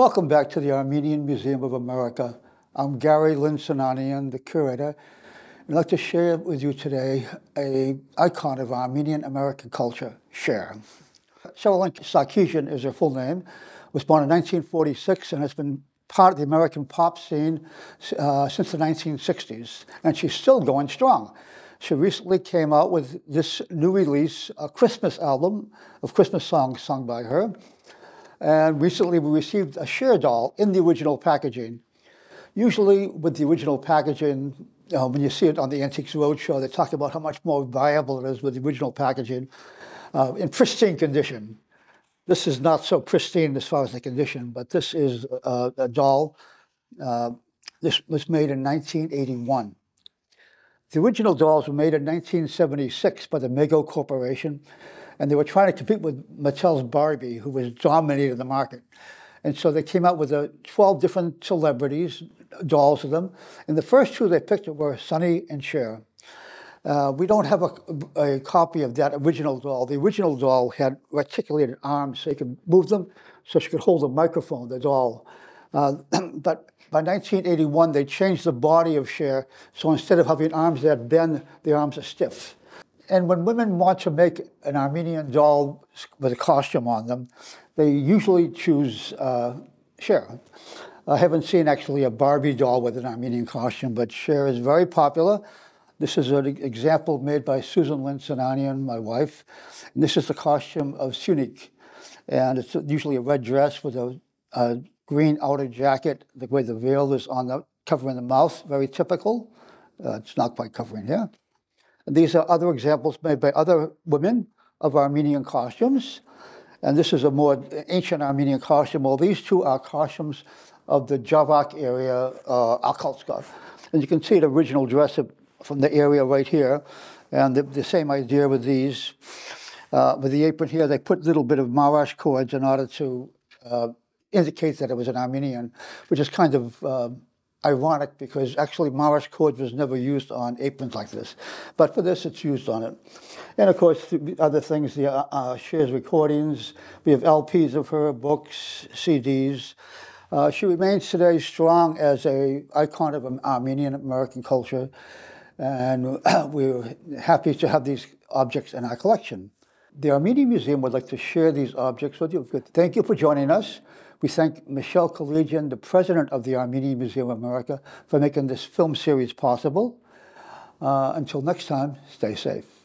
Welcome back to the Armenian Museum of America. I'm Gary Lind-Sinanian, the curator. I'd like to share with you today an icon of Armenian-American culture, Cher. Cherilyn Sarkisian is her full name, was born in 1946 and has been part of the American pop scene since the 1960s, and she's still going strong. She recently came out with this new release, a Christmas album of Christmas songs sung by her. And recently we received a Cher doll in the original packaging. Usually with the original packaging, when you see it on the Antiques Roadshow, they talk about how much more viable it is with the original packaging in pristine condition. This is not so pristine as far as the condition, but this is a doll. This was made in 1981. The original dolls were made in 1976 by the Mego Corporation, and they were trying to compete with Mattel's Barbie, who was dominating the market. And so they came out with 12 different celebrities, dolls of them. And the first two they picked were Sunny and Cher. We don't have a copy of that original doll. The original doll had articulated arms so you could move them, so she could hold a microphone, the doll. But by 1981, they changed the body of Cher, so instead of having arms that bend, the arms are stiff. And when women want to make an Armenian doll with a costume on them, they usually choose Cher. I haven't seen actually a Barbie doll with an Armenian costume, but Cher is very popular. This is an example made by Cherilyn Lind-Sinanian, my wife. And this is the costume of Sunik. And it's usually a red dress with a green outer jacket, the way the veil is covering the mouth, very typical. It's not quite covering here. And these are other examples made by other women of Armenian costumes. And this is a more ancient Armenian costume. Well, these two are costumes of the Javak area, Akalska. And you can see the original dress from the area right here. And the same idea with these. With the apron here, they put a little bit of marash cords in order to indicate that it was an Armenian, which is kind of ironic because actually marash cord was never used on aprons like this. But for this, it's used on it. And of course, the other things, Cher's recordings. We have LPs of her, books, CDs. She remains today strong as an icon of Armenian-American culture. And we're happy to have these objects in our collection. The Armenian Museum would like to share these objects with you. Thank you for joining us. We thank Michelle Collegian, the president of the Armenian Museum of America, for making this film series possible. Until next time, stay safe.